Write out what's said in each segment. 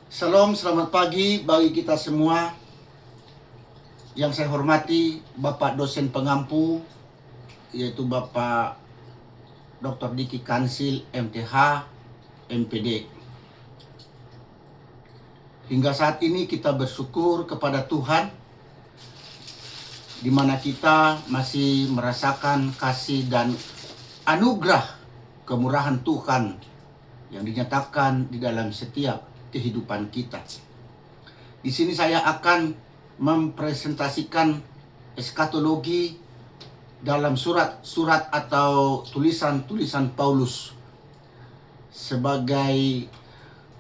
Salam, selamat pagi bagi kita semua. Yang saya hormati Bapak dosen pengampu, yaitu Bapak Dr. Diki Kansil, MTH, MPD. Hingga saat ini kita bersyukur kepada Tuhan, di mana kita masih merasakan kasih dan anugerah kemurahan Tuhan yang dinyatakan di dalam setiap kehidupan kita. Di sini saya akan mempresentasikan eskatologi dalam surat-surat atau tulisan-tulisan Paulus sebagai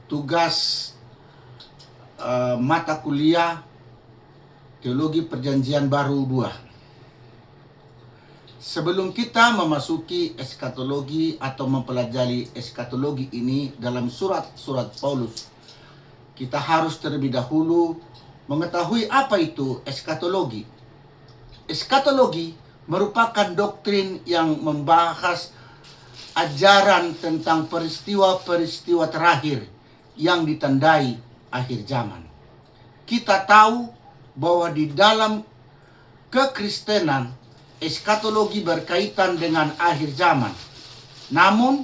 tugas mata kuliah Teologi Perjanjian Baru 2. Sebelum kita memasuki eskatologi atau mempelajari eskatologi ini dalam surat-surat Paulus, kita harus terlebih dahulu mengetahui apa itu eskatologi. Eskatologi merupakan doktrin yang membahas ajaran tentang peristiwa-peristiwa terakhir yang ditandai akhir zaman. Kita tahu bahwa di dalam kekristenan, eskatologi berkaitan dengan akhir zaman. Namun,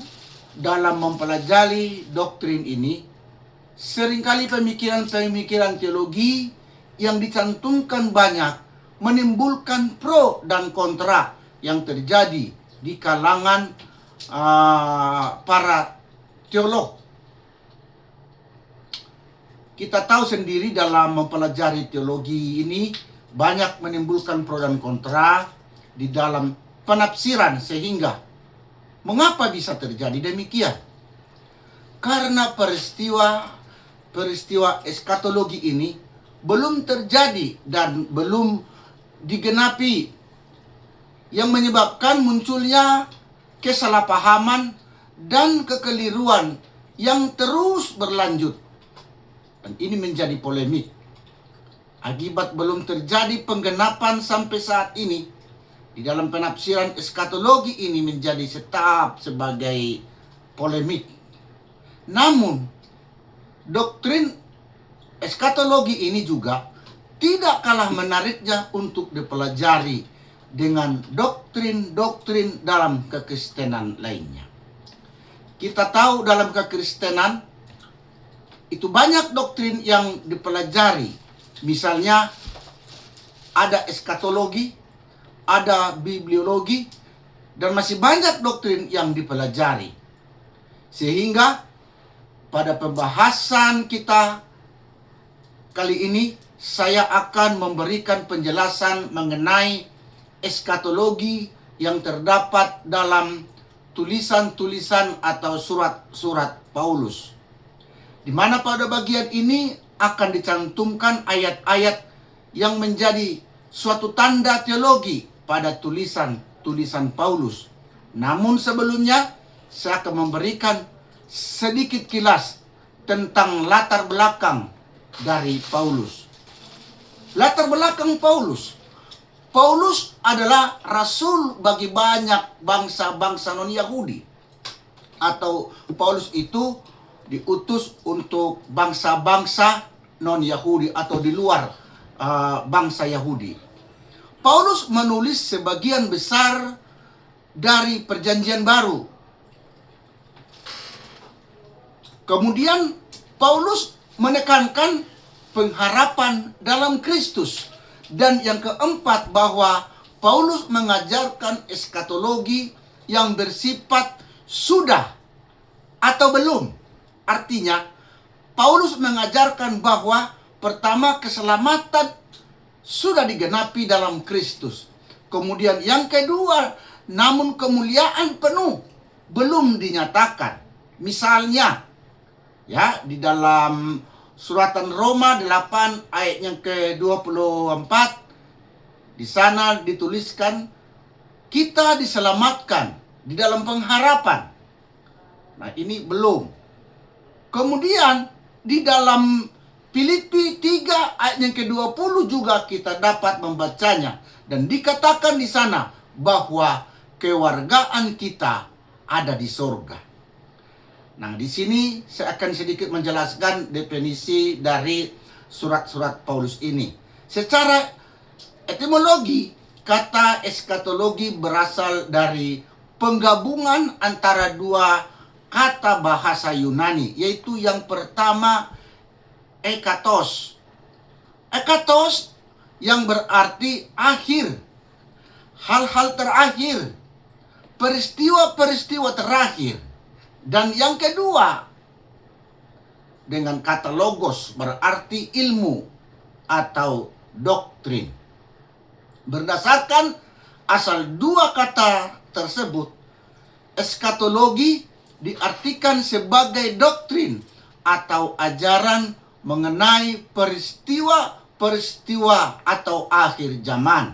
dalam mempelajari doktrin ini, seringkali pemikiran-pemikiran teologi yang dicantumkan banyak menimbulkan pro dan kontra yang terjadi di kalangan para teolog. Kita tahu sendiri dalam mempelajari teologi ini banyak menimbulkan pro dan kontra di dalam penafsiran, sehingga mengapa bisa terjadi demikian? Karena peristiwa eskatologi ini belum terjadi dan belum digenapi, yang menyebabkan munculnya kesalahpahaman dan kekeliruan yang terus berlanjut. Dan ini menjadi polemik. Akibat belum terjadi penggenapan sampai saat ini, di dalam penafsiran eskatologi ini menjadi tetap sebagai polemik. Namun, doktrin eskatologi ini juga tidak kalah menariknya untuk dipelajari dengan doktrin-doktrin dalam kekristenan lainnya. Kita tahu dalam kekristenan itu banyak doktrin yang dipelajari. Misalnya ada eskatologi, ada bibliologi, dan masih banyak doktrin yang dipelajari. Sehingga pada pembahasan kita kali ini, saya akan memberikan penjelasan mengenai eskatologi yang terdapat dalam tulisan-tulisan atau surat-surat Paulus, di mana pada bagian ini akan dicantumkan ayat-ayat yang menjadi suatu tanda teologi pada tulisan-tulisan Paulus. Namun sebelumnya, saya akan memberikan sedikit kilas tentang latar belakang dari Paulus. Latar belakang Paulus. Paulus adalah rasul bagi banyak bangsa-bangsa non-Yahudi. Atau Paulus itu diutus untuk bangsa-bangsa non-Yahudi atau di luar bangsa Yahudi. Paulus menulis sebagian besar dari Perjanjian Baru. Kemudian Paulus menekankan pengharapan dalam Kristus. Dan yang keempat, bahwa Paulus mengajarkan eskatologi yang bersifat sudah atau belum. Artinya, Paulus mengajarkan bahwa pertama, keselamatan sudah digenapi dalam Kristus. Kemudian yang kedua, namun kemuliaan penuh belum dinyatakan. Misalnya, ya, di dalam suratan Roma 8 ayat yang ke-24, di sana dituliskan kita diselamatkan di dalam pengharapan. Nah, ini belum. Kemudian di dalam Filipi 3 ayat yang ke-20 juga kita dapat membacanya, dan dikatakan di sana bahwa kewargaan kita ada di sorga. Nah, di sini saya akan sedikit menjelaskan definisi dari surat-surat Paulus ini. Secara etimologi, kata eskatologi berasal dari penggabungan antara dua kata bahasa Yunani, yaitu yang pertama ekatos. Ekatos yang berarti akhir, hal-hal terakhir, peristiwa-peristiwa terakhir. Dan yang kedua, dengan kata logos berarti ilmu atau doktrin. Berdasarkan asal dua kata tersebut, eskatologi diartikan sebagai doktrin atau ajaran mengenai peristiwa-peristiwa atau akhir zaman.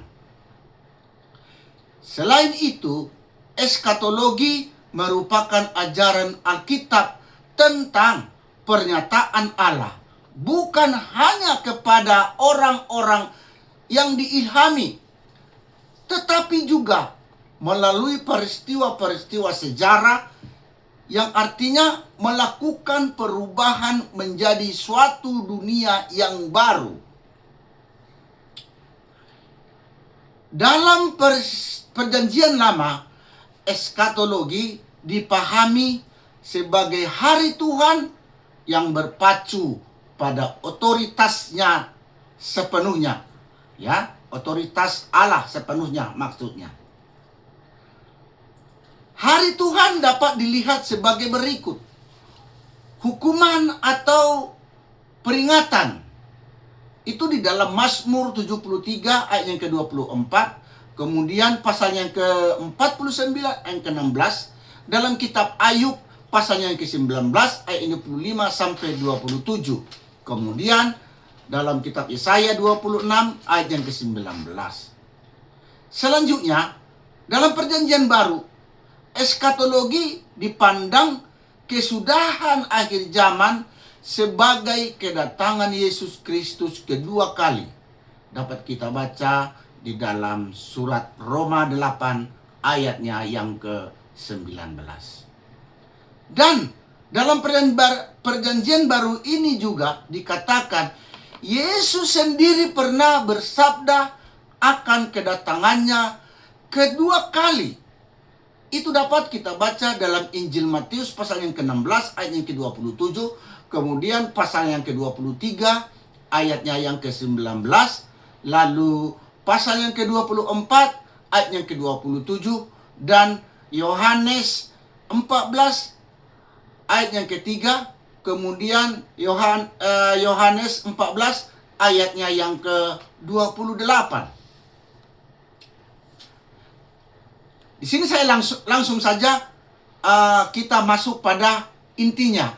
Selain itu, eskatologi merupakan ajaran Alkitab tentang pernyataan Allah, bukan hanya kepada orang-orang yang diilhami, tetapi juga melalui peristiwa-peristiwa sejarah yang artinya melakukan perubahan menjadi suatu dunia yang baru. Dalam Perjanjian Lama, eskatologi dipahami sebagai hari Tuhan yang berpacu pada otoritasnya sepenuhnya. Ya, otoritas Allah sepenuhnya maksudnya. Hari Tuhan dapat dilihat sebagai berikut. Hukuman atau peringatan. Itu di dalam Mazmur 73 ayat yang ke-24. Kemudian pasal yang ke-49 ayat ke-16. Dalam kitab Ayub pasal yang ke-19 ayat 25 sampai 27. Kemudian dalam kitab Yesaya 26 ayat yang ke-19. Selanjutnya, dalam Perjanjian Baru, eskatologi dipandang kesudahan akhir zaman sebagai kedatangan Yesus Kristus kedua kali. Dapat kita baca di dalam surat Roma 8 ayatnya yang ke-19. Dan dalam Perjanjian Baru ini juga dikatakan Yesus sendiri pernah bersabda akan kedatangannya kedua kali. Itu dapat kita baca dalam Injil Matius pasal yang ke-16 ayat yang ke-27, kemudian pasal yang ke-23 ayatnya yang ke-19, lalu pasal yang ke-24 ayat yang ke-27, dan Yohanes 14 ayat yang ketiga, kemudian Yohanes 14 ayatnya yang ke-28. Di sini saya langsung saja kita masuk pada intinya,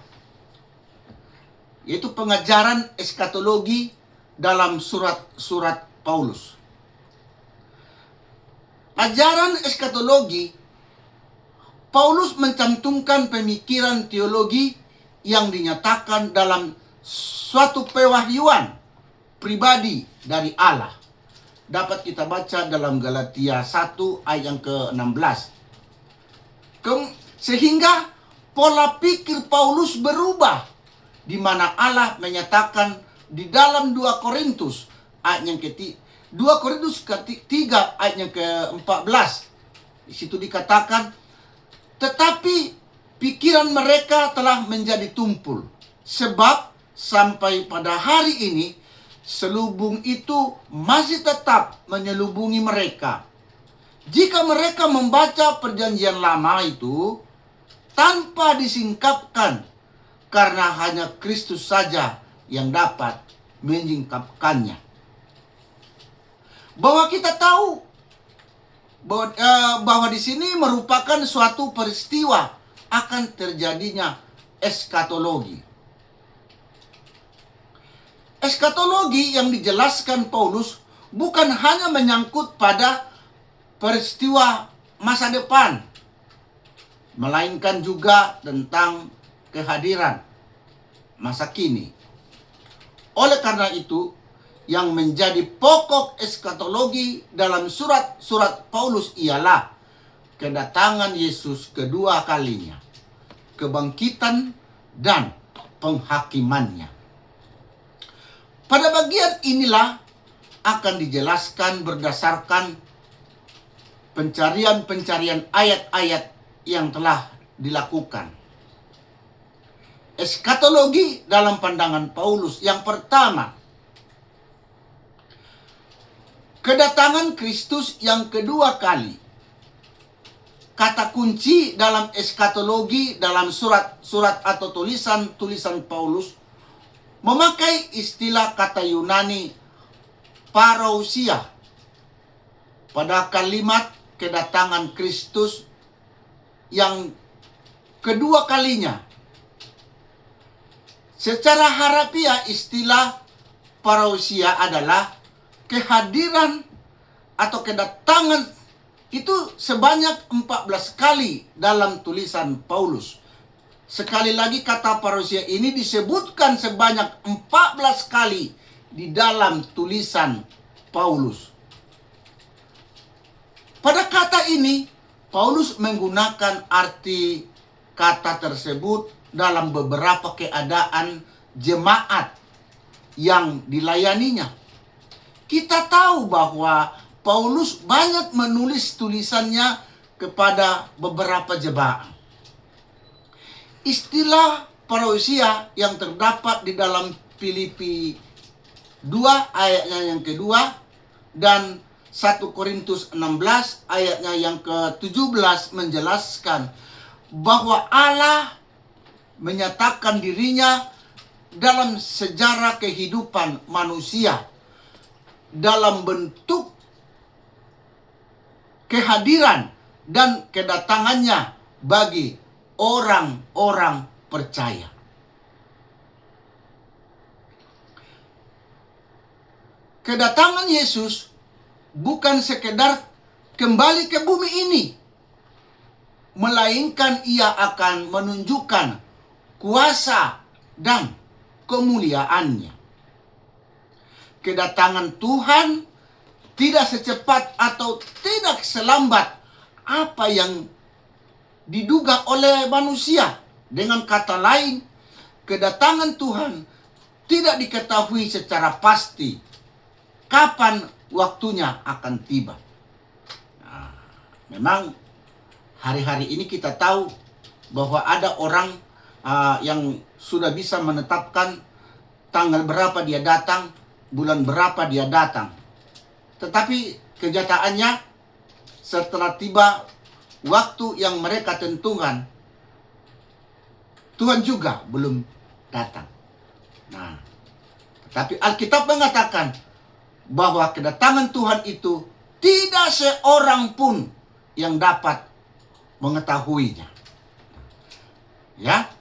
yaitu pengajaran eskatologi dalam surat-surat Paulus. Ajaran eskatologi, Paulus mencantumkan pemikiran teologi yang dinyatakan dalam suatu pewahyuan pribadi dari Allah. Dapat kita baca dalam Galatia 1 ayat yang ke-16. Sehingga pola pikir Paulus berubah, di mana Allah menyatakan di dalam 2 Korintus ayat yang ketiga ayat yang ke-14. Di situ dikatakan, tetapi pikiran mereka telah menjadi tumpul, sebab sampai pada hari ini selubung itu masih tetap menyelubungi mereka. Jika mereka membaca Perjanjian Lama itu tanpa disingkapkan, karena hanya Kristus saja yang dapat menyingkapkannya. Bahwa kita tahu bahwa di sini merupakan suatu peristiwa akan terjadinya eskatologi. Eskatologi yang dijelaskan Paulus bukan hanya menyangkut pada peristiwa masa depan, melainkan juga tentang kehadiran masa kini. Oleh karena itu, yang menjadi pokok eskatologi dalam surat-surat Paulus ialah kedatangan Yesus kedua kalinya. kebangkitan, dan penghakimannya. Pada bagian inilah akan dijelaskan berdasarkan pencarian-pencarian ayat-ayat yang telah dilakukan. Eskatologi dalam pandangan Paulus. Yang pertama, kedatangan Kristus yang kedua kali. Kata kunci dalam eskatologi, dalam surat-surat atau tulisan-tulisan Paulus, memakai istilah kata Yunani parousia pada kalimat kedatangan Kristus yang kedua kalinya. Secara harafiah istilah parousia adalah kehadiran atau kedatangan itu sebanyak 14 kali dalam tulisan Paulus. Sekali lagi kata parousia ini disebutkan sebanyak 14 kali di dalam tulisan Paulus. Pada kata ini, Paulus menggunakan arti kata tersebut dalam beberapa keadaan jemaat yang dilayaninya. Kita tahu bahwa Paulus banyak menulis tulisannya kepada beberapa jemaat. Istilah parousia yang terdapat di dalam Filipi 2 ayatnya yang kedua dan 1 Korintus 16 ayatnya yang ke-17 menjelaskan bahwa Allah menyatakan dirinya dalam sejarah kehidupan manusia dalam bentuk kehadiran dan kedatangannya bagi orang-orang percaya. Kedatangan Yesus bukan sekedar kembali ke bumi ini, melainkan ia akan menunjukkan kuasa dan kemuliaannya. Kedatangan Tuhan tidak secepat atau tidak selambat apa yang diduga oleh manusia. Dengan kata lain, kedatangan Tuhan tidak diketahui secara pasti kapan waktunya akan tiba. Nah, memang hari-hari ini kita tahu bahwa ada orang yang sudah bisa menetapkan tanggal berapa dia datang, bulan berapa dia datang. Tetapi kenyataannya setelah tiba waktu yang mereka tentukan, Tuhan juga belum datang. Nah, tetapi Alkitab mengatakan bahwa kedatangan Tuhan itu tidak seorang pun yang dapat mengetahuinya. Ya.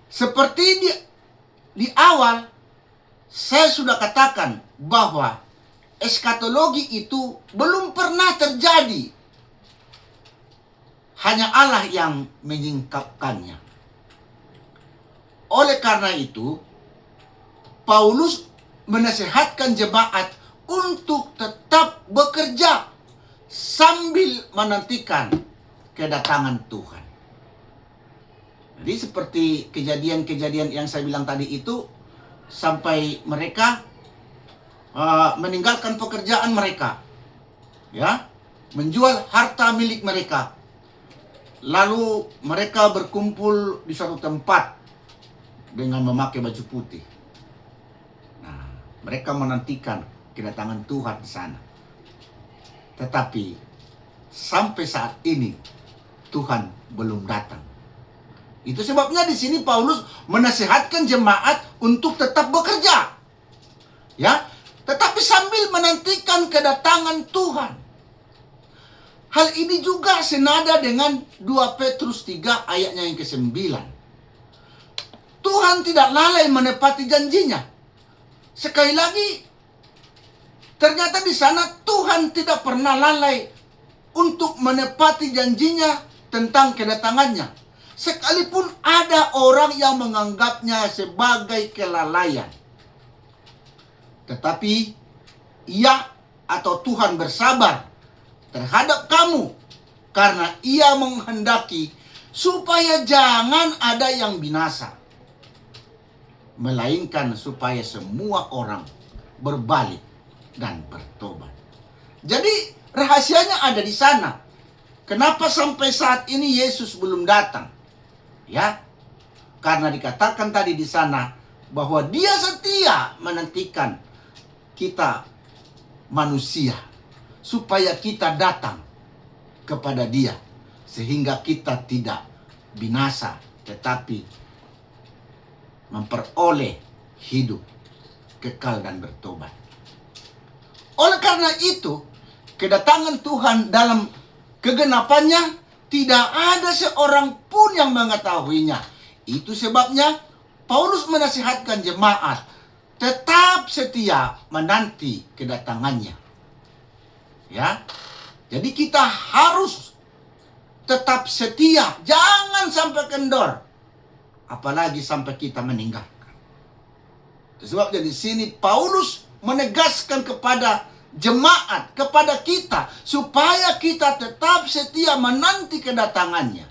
Seperti di awal saya sudah katakan bahwa eskatologi itu belum pernah terjadi. Hanya Allah yang menyingkapkannya. Oleh karena itu, Paulus menasihatkan jemaat untuk tetap bekerja sambil menantikan kedatangan Tuhan. Jadi seperti kejadian-kejadian yang saya bilang tadi itu, sampai mereka meninggalkan pekerjaan mereka, ya, menjual harta milik mereka, lalu mereka berkumpul di suatu tempat dengan memakai baju putih. Nah, mereka menantikan kedatangan Tuhan di sana. Tetapi sampai saat ini Tuhan belum datang. Itu sebabnya di sini Paulus menasihatkan jemaat untuk tetap bekerja. Ya, tetapi sambil menantikan kedatangan Tuhan. Hal ini juga senada dengan 2 Petrus 3 ayatnya yang ke-9. Tuhan tidak lalai menepati janjinya. Sekali lagi, ternyata di sana Tuhan tidak pernah lalai untuk menepati janjinya tentang kedatangannya. Sekalipun ada orang yang menganggapnya sebagai kelalaian. Tetapi ia atau Tuhan bersabar terhadap kamu karena Ia menghendaki supaya jangan ada yang binasa, melainkan supaya semua orang berbalik dan bertobat. Jadi rahasianya ada di sana. Kenapa sampai saat ini Yesus belum datang? Ya, karena dikatakan tadi di sana bahwa Dia setia menantikan kita manusia supaya kita datang kepada Dia, sehingga kita tidak binasa tetapi memperoleh hidup kekal dan bertobat. Oleh karena itu, kedatangan Tuhan dalam kegenapannya tidak ada seorang pun yang mengetahuinya. Itu sebabnya Paulus menasihatkan jemaat tetap setia menanti kedatangannya. Ya. Jadi kita harus tetap setia, jangan sampai kendor. Apalagi sampai kita meninggalkan. Sebab di sini Paulus menegaskan kepada jemaat, kepada kita, supaya kita tetap setia menanti kedatangannya.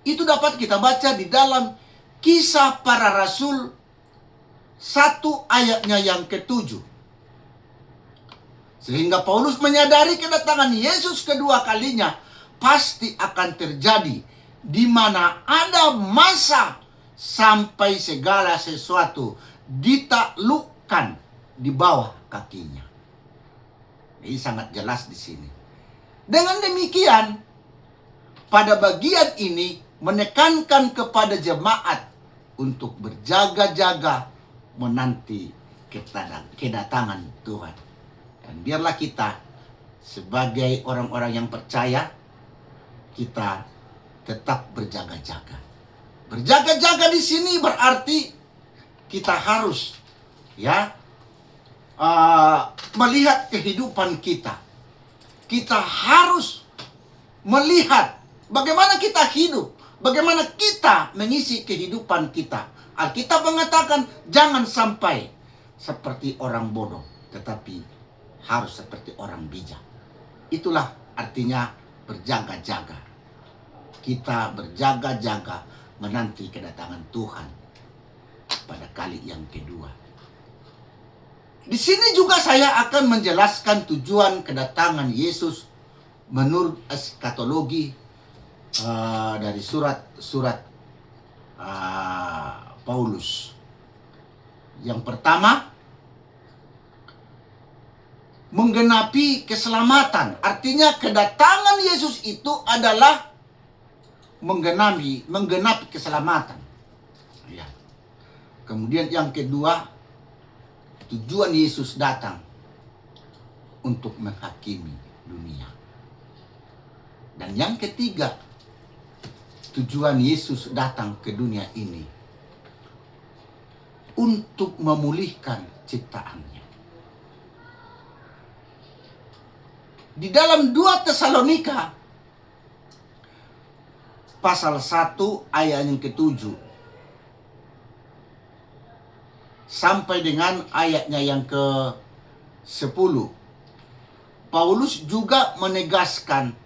Itu dapat kita baca di dalam Kisah Para Rasul 1 ayatnya yang ke-7. Sehingga Paulus menyadari kedatangan Yesus kedua kalinya pasti akan terjadi, di mana ada masa sampai segala sesuatu ditaklukkan di bawah kakinya. Ini sangat jelas di sini. Dengan demikian, pada bagian ini menekankan kepada jemaat untuk berjaga-jaga menanti kedatangan Tuhan. Dan biarlah kita sebagai orang-orang yang percaya, kita tetap berjaga-jaga. Berjaga-jaga di sini berarti kita harus melihat kehidupan kita. Kita harus melihat bagaimana kita hidup, bagaimana kita mengisi kehidupan kita. Alkitab mengatakan jangan sampai seperti orang bodoh, tetapi harus seperti orang bijak. Itulah artinya berjaga-jaga. Kita berjaga-jaga menanti kedatangan Tuhan pada kali yang kedua. Di sini juga saya akan menjelaskan tujuan kedatangan Yesus menurut eskatologi dari surat-surat Paulus. Yang pertama, menggenapi keselamatan. Artinya kedatangan Yesus itu adalah menggenapi keselamatan. Ya. Kemudian yang kedua, tujuan Yesus datang untuk menghakimi dunia. Dan yang ketiga, tujuan Yesus datang ke dunia ini untuk memulihkan ciptaannya. Di dalam 2 Tesalonika pasal 1 ayat yang ke-7 sampai dengan ayatnya yang ke-10, Paulus juga menegaskan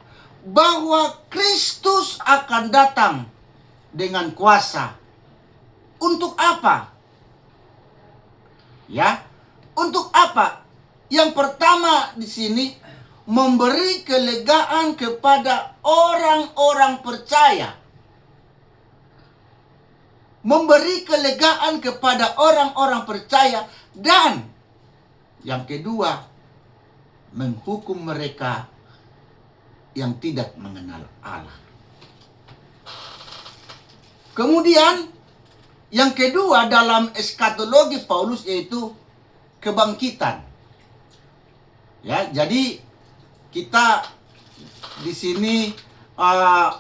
bahwa Kristus akan datang dengan kuasa. Untuk apa? Ya, untuk apa? Yang pertama di sini, memberi kelegaan kepada orang-orang percaya. Memberi kelegaan kepada orang-orang percaya. Dan yang kedua, menghukum mereka yang tidak mengenal Allah. Kemudian yang kedua dalam eskatologi Paulus yaitu kebangkitan. Ya, jadi kita di sini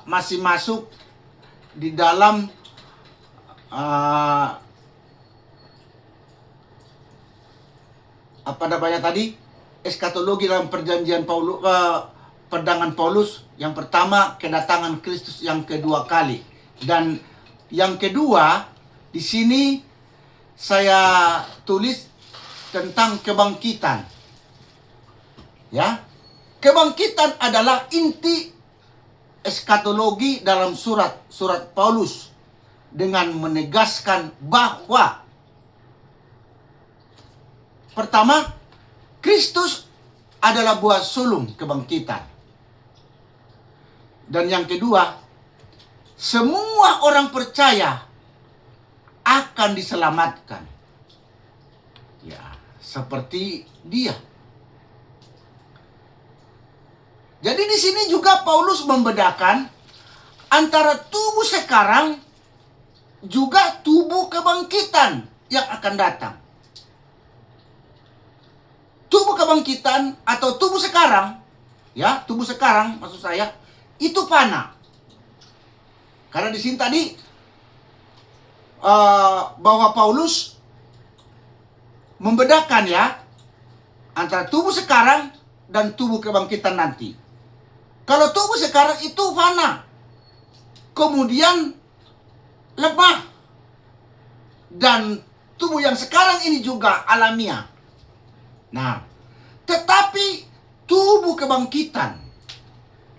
masih masuk di dalam apa namanya tadi, eskatologi dalam perjanjian Paulus, pedangan Paulus. Yang pertama, kedatangan Kristus yang kedua kali, dan yang kedua di sini saya tulis tentang kebangkitan. Ya, kebangkitan adalah inti eskatologi dalam surat Paulus dengan menegaskan bahwa pertama, Kristus adalah buah sulung kebangkitan. Dan yang kedua, semua orang percaya akan diselamatkan. Ya, seperti dia. Jadi di sini juga Paulus membedakan antara tubuh sekarang juga tubuh kebangkitan yang akan datang. Tubuh kebangkitan atau tubuh sekarang, ya, tubuh sekarang maksud saya, itu fana. Karena di sini tadi bahwa Paulus membedakan ya antara tubuh sekarang dan tubuh kebangkitan nanti. Kalau tubuh sekarang itu fana, kemudian lemah, dan tubuh yang sekarang ini juga alamiah. Nah, tetapi tubuh kebangkitan,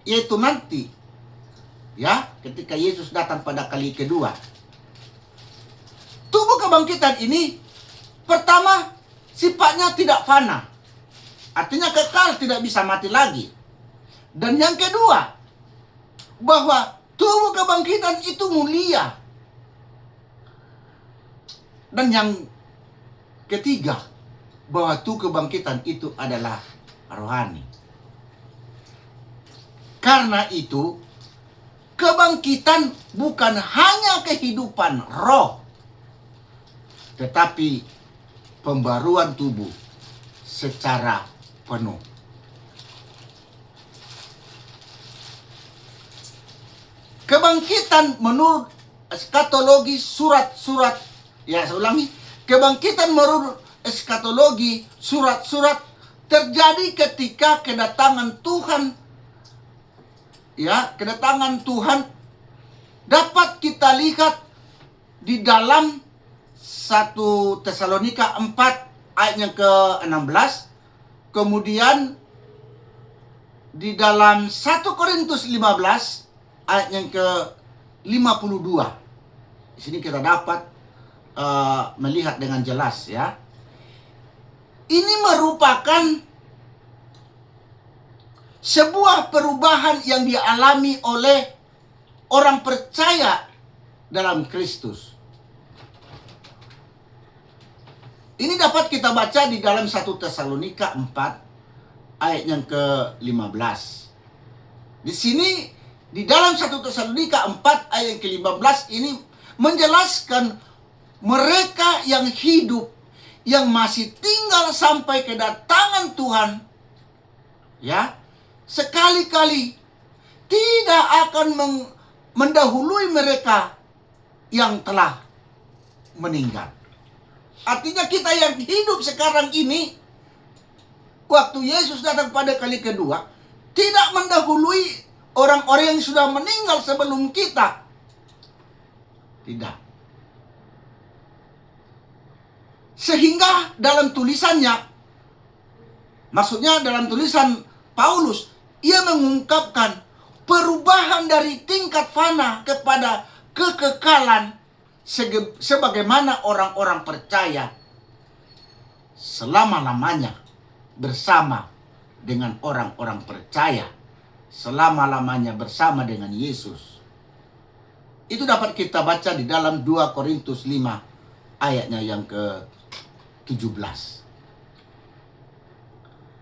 yaitu nanti, ya, ketika Yesus datang pada kali kedua. Tubuh kebangkitan ini, pertama, sifatnya tidak fana. Artinya kekal, tidak bisa mati lagi. Dan yang kedua, bahwa tubuh kebangkitan itu mulia. Dan yang ketiga, bahwa tubuh kebangkitan itu adalah rohani. Karena itu, kebangkitan bukan hanya kehidupan roh, tetapi pembaruan tubuh secara penuh. Kebangkitan menurut eskatologi surat-surat, ya saya ulangi, kebangkitan menurut eskatologi surat-surat terjadi ketika kedatangan Tuhan, ya, kedatangan Tuhan dapat kita lihat di dalam 1 Tesalonika 4 ayat yang ke-16, kemudian di dalam 1 Korintus 15 ayat yang ke-52. Di sini kita dapat melihat dengan jelas ya. Ini merupakan sebuah perubahan yang dialami oleh orang percaya dalam Kristus. Ini dapat kita baca di dalam 1 Tesalonika 4 ayat yang ke-15. Di sini di dalam 1 Tesalonika 4 ayat yang ke-15 ini menjelaskan mereka yang hidup, yang masih tinggal sampai kedatangan Tuhan, ya, sekali-kali tidak akan mendahului mereka yang telah meninggal. Artinya kita yang hidup sekarang ini, waktu Yesus datang pada kali kedua, tidak mendahului orang-orang yang sudah meninggal sebelum kita. Tidak. Sehingga dalam tulisannya, maksudnya dalam tulisan Paulus, ia mengungkapkan perubahan dari tingkat fana kepada kekekalan sebagaimana orang-orang percaya selama-lamanya bersama dengan orang-orang percaya, selama-lamanya bersama dengan Yesus. Itu dapat kita baca di dalam 2 Korintus 5 ayatnya yang ke-17.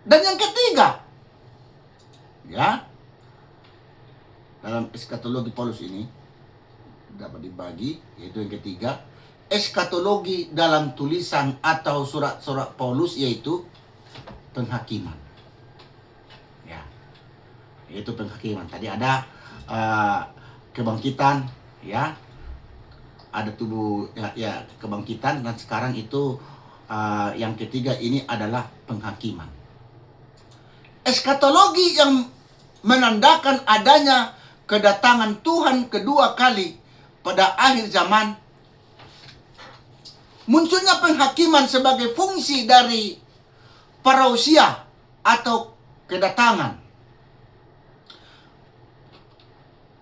Dan yang ketiga, ya, dalam eskatologi Paulus ini dapat dibagi, yaitu yang ketiga, eskatologi dalam tulisan atau surat-surat Paulus, yaitu penghakiman. Ya, yaitu penghakiman. Tadi ada kebangkitan, ya, ada tubuh, ya kebangkitan, dan sekarang itu yang ketiga ini adalah penghakiman. Eskatologi yang menandakan adanya kedatangan Tuhan kedua kali pada akhir zaman. Munculnya penghakiman sebagai fungsi dari parousia atau kedatangan.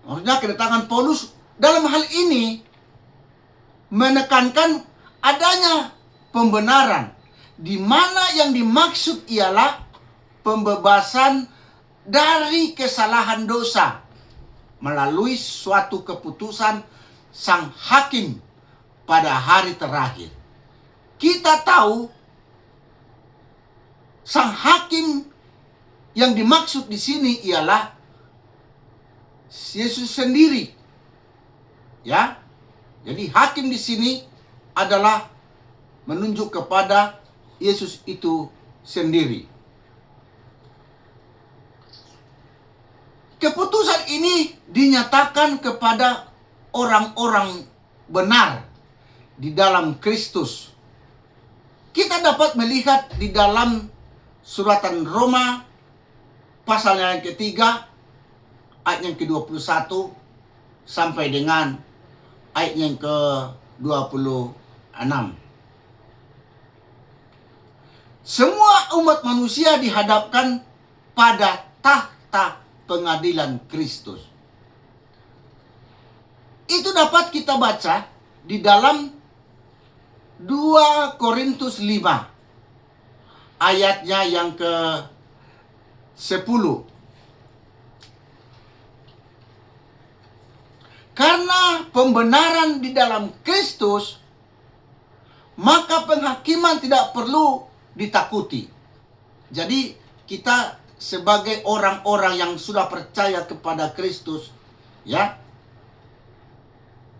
Maksudnya kedatangan Paulus dalam hal ini menekankan adanya pembenaran, di mana yang dimaksud ialah pembebasan dari kesalahan dosa melalui suatu keputusan sang hakim pada hari terakhir. Kita tahu sang hakim yang dimaksud di sini ialah Yesus sendiri. Ya. Jadi hakim di sini adalah menunjuk kepada Yesus itu sendiri. Keputusan ini dinyatakan kepada orang-orang benar di dalam Kristus. Kita dapat melihat di dalam suratan Roma pasal yang ketiga ayat yang ke-21 sampai dengan ayat yang ke-26. Semua umat manusia dihadapkan pada tahta pengadilan Kristus. Itu dapat kita baca di dalam 2 Korintus 5 ayatnya yang ke-10. Karena pembenaran di dalam Kristus, maka penghakiman tidak perlu ditakuti. Jadi kita sebagai orang-orang yang sudah percaya kepada Kristus, ya,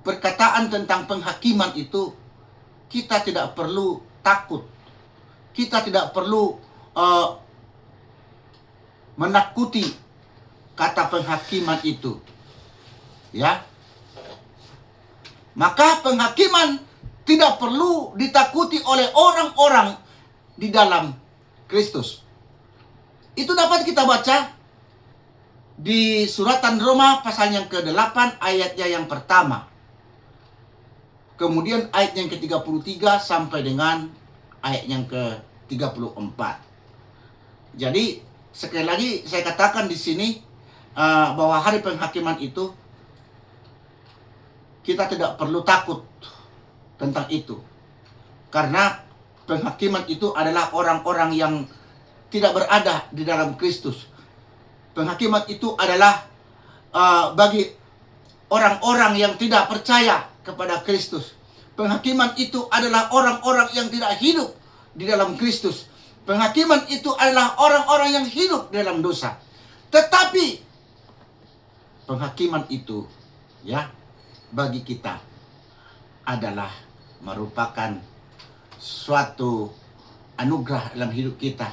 perkataan tentang penghakiman itu kita tidak perlu takut. Kita tidak perlu menakuti kata penghakiman itu. Ya. Maka penghakiman tidak perlu ditakuti oleh orang-orang di dalam Kristus. Itu dapat kita baca di suratan Roma pasal yang ke-8 ayatnya yang pertama. Kemudian ayat yang ke-33 sampai dengan ayat yang ke-34. Jadi sekali lagi saya katakan di sini bahwa hari penghakiman itu kita tidak perlu takut tentang itu. Karena penghakiman itu adalah orang-orang yang tidak berada di dalam Kristus. Penghakiman itu adalah bagi orang-orang yang tidak percaya kepada Kristus. Penghakiman itu adalah orang-orang yang tidak hidup di dalam Kristus. Penghakiman itu adalah orang-orang yang hidup dalam dosa. Tetapi penghakiman itu, ya, bagi kita adalah merupakan suatu anugerah dalam hidup kita,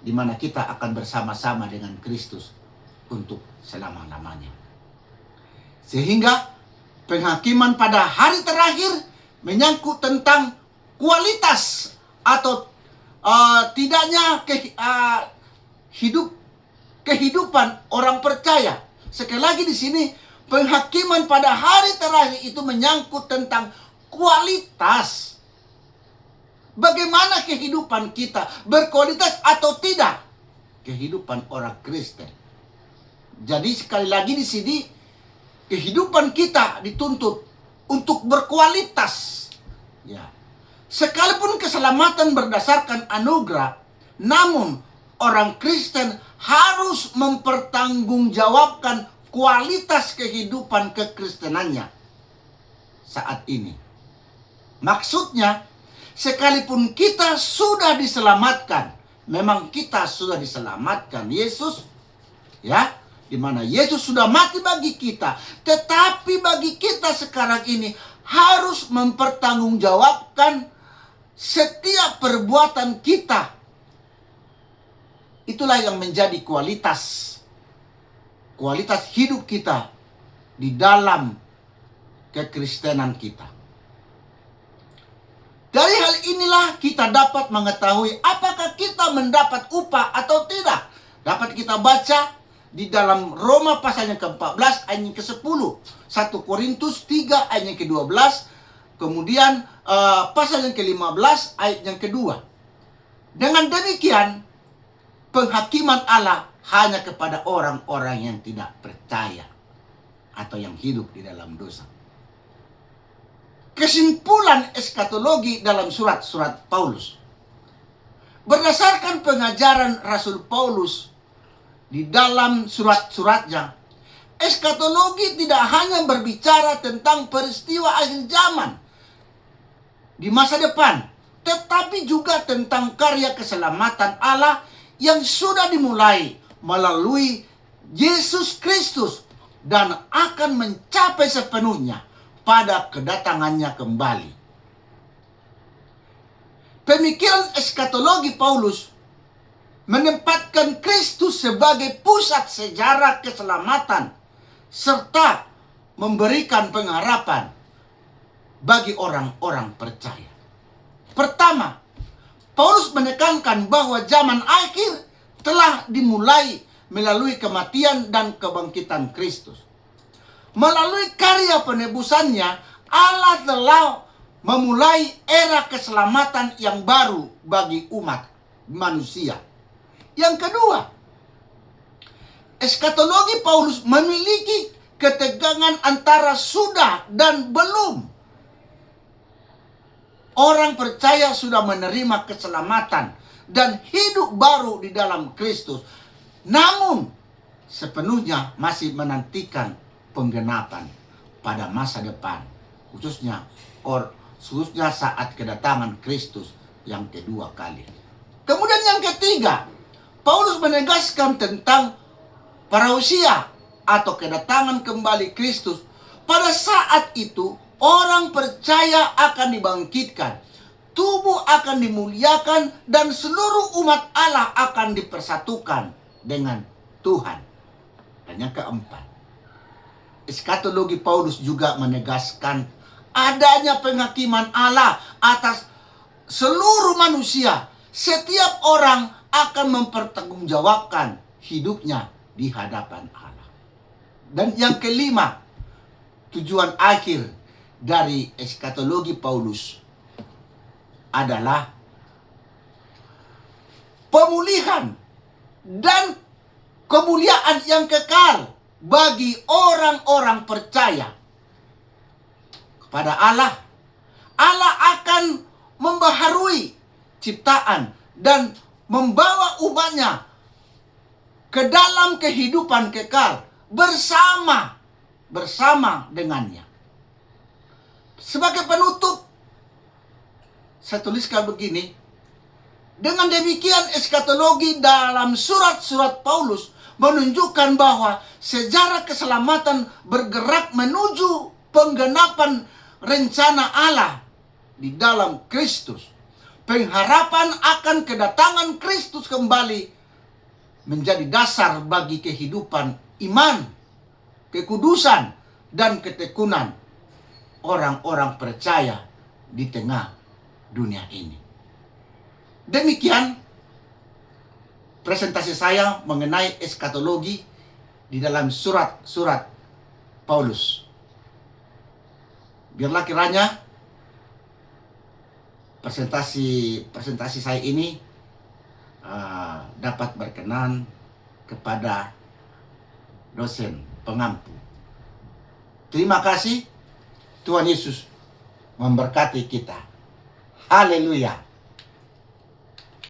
di mana kita akan bersama-sama dengan Kristus untuk selama-lamanya. Sehingga penghakiman pada hari terakhir menyangkut tentang kualitas atau tidaknya kehidupan orang percaya. Sekali lagi di sini, penghakiman pada hari terakhir itu menyangkut tentang kualitas. Bagaimana kehidupan kita, berkualitas atau tidak kehidupan orang Kristen. Jadi sekali lagi di sini, kehidupan kita dituntut untuk berkualitas. Ya. Sekalipun keselamatan berdasarkan anugerah, namun orang Kristen harus mempertanggungjawabkan kualitas kehidupan kekristenannya saat ini. Maksudnya, sekalipun kita sudah diselamatkan, memang kita sudah diselamatkan Yesus, ya, di mana Yesus sudah mati bagi kita. Tetapi bagi kita sekarang ini harus mempertanggungjawabkan setiap perbuatan kita. Itulah yang menjadi kualitas hidup kita di dalam kekristenan kita. Dari hal inilah kita dapat mengetahui apakah kita mendapat upah atau tidak. Dapat kita baca di dalam Roma pasal yang ke-14 ayat yang ke-10. 1 Korintus 3 ayat yang ke-12. Kemudian pasal yang ke-15 ayat yang kedua. Dengan demikian, penghakiman Allah hanya kepada orang-orang yang tidak percaya. atau yang hidup di dalam dosa. Kesimpulan eskatologi dalam surat-surat Paulus. Berdasarkan pengajaran Rasul Paulus di dalam surat-suratnya, eskatologi tidak hanya berbicara tentang peristiwa akhir zaman di masa depan, tetapi juga tentang karya keselamatan Allah yang sudah dimulai melalui Yesus Kristus dan akan mencapai sepenuhnya pada kedatangannya kembali. Pemikiran eskatologi Paulus menempatkan Kristus sebagai pusat sejarah keselamatan serta memberikan pengharapan bagi orang-orang percaya. Pertama, Paulus menekankan bahwa zaman akhir telah dimulai melalui kematian dan kebangkitan Kristus. Melalui karya penebusannya, Allah telah memulai era keselamatan yang baru bagi umat manusia. Yang kedua, eskatologi Paulus memiliki ketegangan antara sudah dan belum. Orang percaya sudah menerima keselamatan dan hidup baru di dalam Kristus, namun sepenuhnya masih menantikan penggenapan pada masa depan, khususnya saat kedatangan Kristus yang kedua kali. Kemudian yang ketiga, Paulus menegaskan tentang parousia atau kedatangan kembali Kristus. Pada saat itu orang percaya akan dibangkitkan, tubuh akan dimuliakan, dan seluruh umat Allah akan dipersatukan dengan Tuhan. Dan yang keempat, eskatologi Paulus juga menegaskan adanya penghakiman Allah atas seluruh manusia. Setiap orang akan mempertanggungjawabkan hidupnya di hadapan Allah. Dan yang kelima, tujuan akhir dari eskatologi Paulus adalah pemulihan dan kemuliaan yang kekal bagi orang-orang percaya kepada Allah. Allah akan membaharui ciptaan dan membawa umatnya ke dalam kehidupan kekal bersama dengannya. Sebagai penutup, saya tuliskan begini. Dengan demikian, eskatologi dalam surat-surat Paulus menunjukkan bahwa sejarah keselamatan bergerak menuju penggenapan rencana Allah di dalam Kristus. Pengharapan akan kedatangan Kristus kembali menjadi dasar bagi kehidupan iman, kekudusan, dan ketekunan orang-orang percaya di tengah dunia ini. Demikian presentasi saya mengenai eskatologi di dalam surat-surat Paulus. Biarlah kiranya presentasi saya ini dapat berkenan kepada dosen pengampu. Terima kasih. Tuhan Yesus memberkati kita. Haleluya.